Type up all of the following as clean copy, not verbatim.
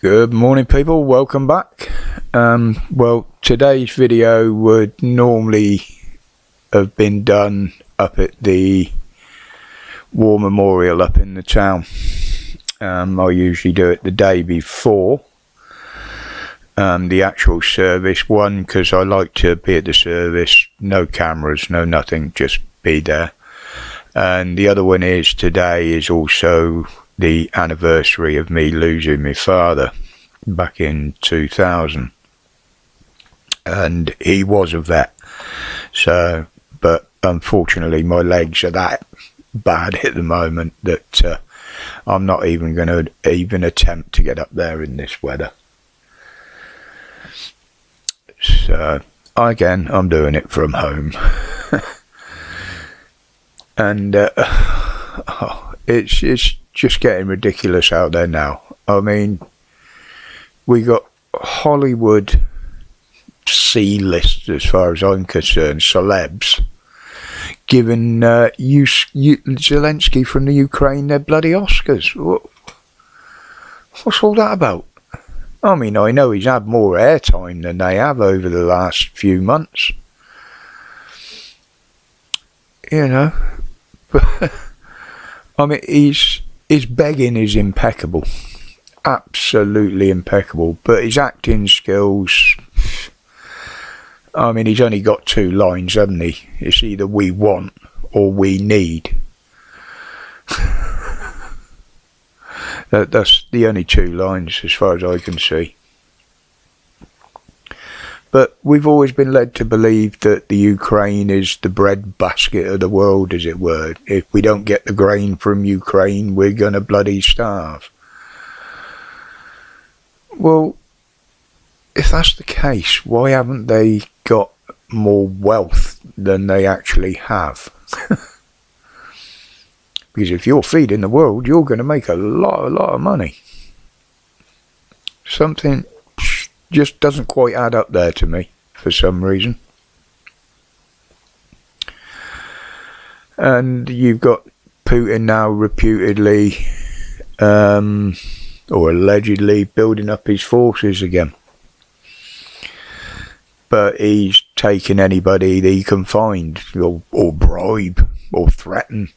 Good morning, people. Welcome back. Well, today's video would normally have been done up at the War Memorial up in the town. I usually do it the day before the actual service. One, because I like to be at the service, no cameras, no nothing, just be there. And the other one is today is also the anniversary of me losing my father back in 2000, and he was a vet. So, but unfortunately my legs are that bad at the moment that I'm not even going to even attempt to get up there in this weather. So again, I'm doing it from home. And it's just getting ridiculous out there now. I mean, we got Hollywood C-list, as far as I'm concerned, celebs, giving Zelensky from the Ukraine their bloody Oscars. What's all that about? I mean, I know he's had more airtime than they have over the last few months. You know, but I mean, his begging is impeccable, absolutely impeccable. But his acting skills, I mean, he's only got two lines, hasn't he? It's either we want or we need. That's the only two lines as far as I can see. But we've always been led to believe that the Ukraine is the breadbasket of the world, as it were. If we don't get the grain from Ukraine, we're going to bloody starve. Well, if that's the case, why haven't they got more wealth than they actually have? Because if you're feeding the world, you're going to make a lot of money. Something just doesn't quite add up there to me for some reason. And you've got Putin now reputedly or allegedly building up his forces again. But he's taking anybody that he can find, or bribe, or threaten.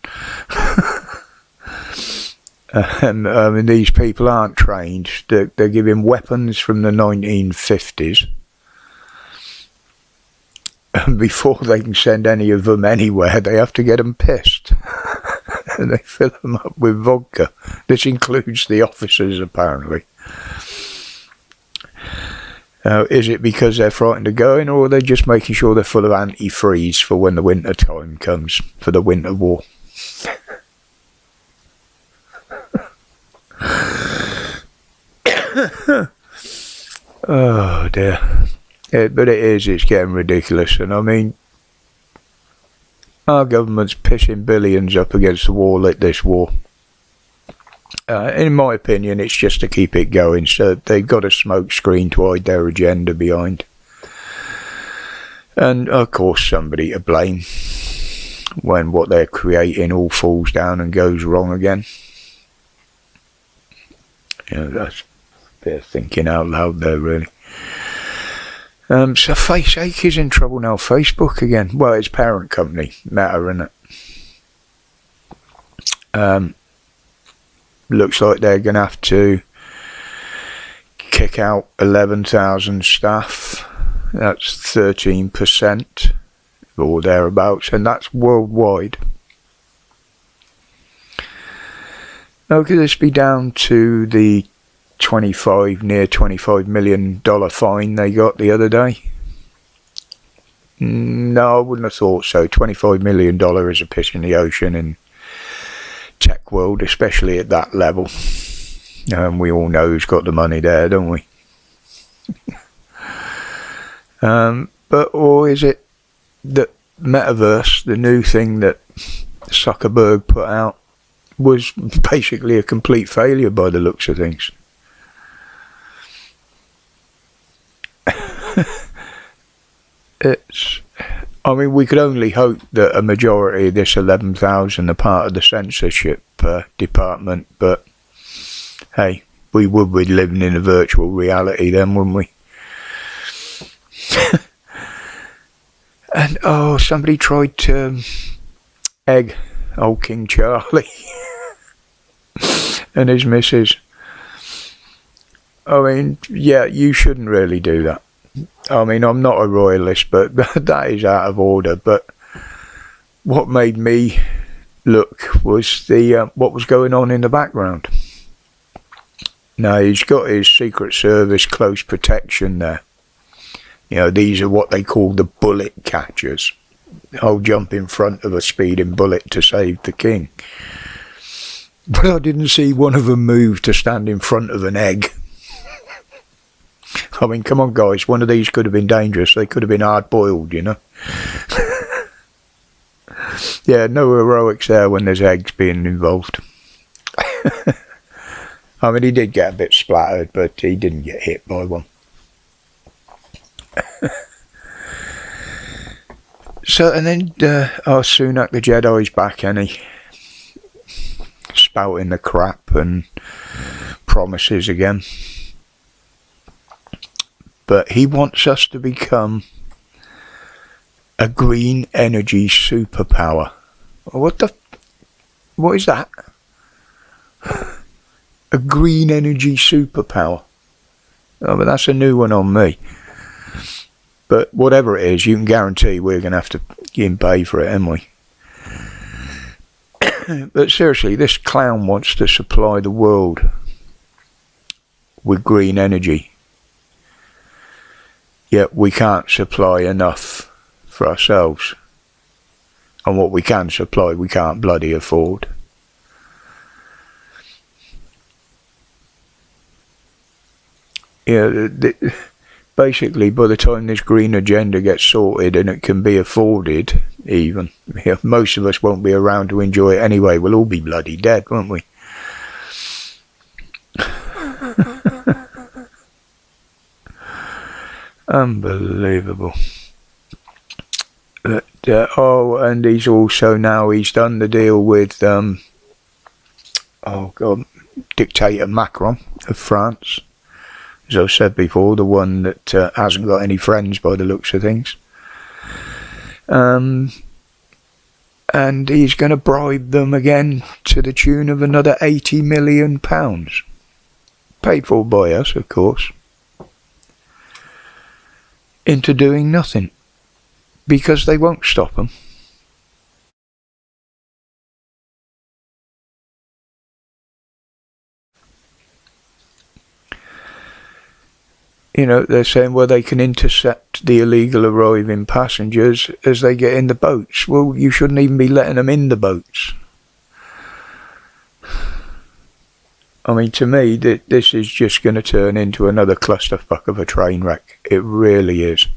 And these people aren't trained. They're giving weapons from the 1950s. And before they can send any of them anywhere, they have to get them pissed. And they fill them up with vodka. This includes the officers, apparently. Is it because they're frightened of going, or are they just making sure they're full of antifreeze for when the winter time comes, for the winter war? Oh dear. But it's getting ridiculous. And I mean, our government's pissing billions up against the wall at this war. In my opinion, it's just to keep it going, so they've got a smoke screen to hide their agenda behind. And of course somebody to blame when what they're creating all falls down and goes wrong again. You know, that's a bit of thinking out loud there, really. So FaceAche is in trouble now. Facebook again. Well, its parent company, Meta, isn't it? Looks like they're going to have to kick out 11,000 staff. That's 13% or thereabouts, and that's worldwide. Now, could this be down to the near $25 million fine they got the other day? No, I wouldn't have thought so. $25 million is a piss in the ocean in tech world, especially at that level. We all know who's got the money there, don't we? Or is it that Metaverse, the new thing that Zuckerberg put out, was basically a complete failure by the looks of things? I mean, we could only hope that a majority of this 11,000 are part of the censorship department, but hey, we would be living in a virtual reality then, wouldn't we? And oh, somebody tried to egg old King Charlie and his missus. I mean, yeah, you shouldn't really do that. I mean, I'm not a royalist, but that is out of order. But what made me look was the what was going on in the background. Now, he's got his Secret Service close protection there. You know, these are what they call the bullet catchers. I'll jump in front of a speeding bullet to save the king. But I didn't see one of them move to stand in front of an egg. I mean, come on, guys. One of these could have been dangerous. They could have been hard-boiled, you know. Yeah, no heroics there when there's eggs being involved. I mean, he did get a bit splattered, but he didn't get hit by one. So, and then, Sunak the Jedi's back, and he spouting the crap and promises again. But he wants us to become a green energy superpower. What is that? A green energy superpower. Oh, but that's a new one on me. But whatever it is, you can guarantee we're going to have to pay for it, ain't we? But seriously, this clown wants to supply the world with green energy. Yet we can't supply enough for ourselves. And what we can supply, we can't bloody afford. Yeah, basically, by the time this green agenda gets sorted and it can be afforded, even, most of us won't be around to enjoy it anyway. We'll all be bloody dead, won't we? Unbelievable. But, oh, and he's also now, he's done the deal with, Dictator Macron of France. As I've said before, the one that hasn't got any friends by the looks of things. And he's going to bribe them again to the tune of another £80 million. Paid for by us, of course. Into doing nothing. Because they won't stop them. You know, they're saying, well, they can intercept the illegal arriving passengers as they get in the boats. Well, you shouldn't even be letting them in the boats. I mean, to me, this is just going to turn into another clusterfuck of a train wreck. It really is.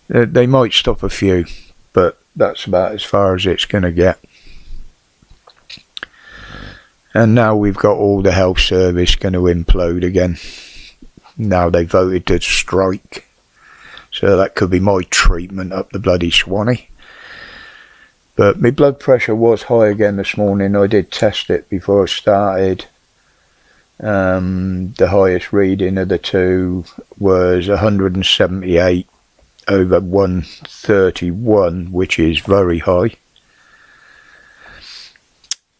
They might stop a few, but that's about as far as it's going to get. And now we've got all the health service going to implode again. Now they voted to strike. So that could be my treatment up the bloody Swanee. But my blood pressure was high again this morning. I did test it before I started. The highest reading of the two was 178 over 131, which is very high.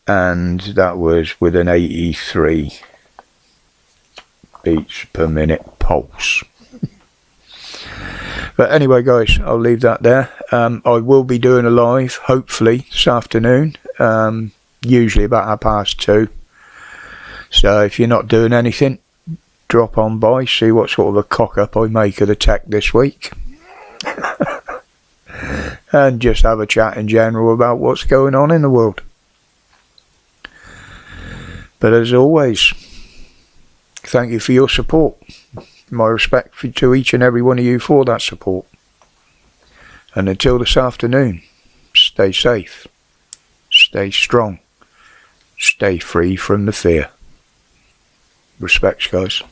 And that was with an 83 beats per minute pulse. But anyway, guys, I'll leave that there. I will be doing a live, hopefully, this afternoon. Usually about 2:30. So if you're not doing anything, drop on by, see what sort of a cock-up I make of the tech this week. And just have a chat in general about what's going on in the world. But as always, thank you for your support. My respect to each and every one of you for that support. And until this afternoon, stay safe, stay strong, stay free from the fear. Respects, guys.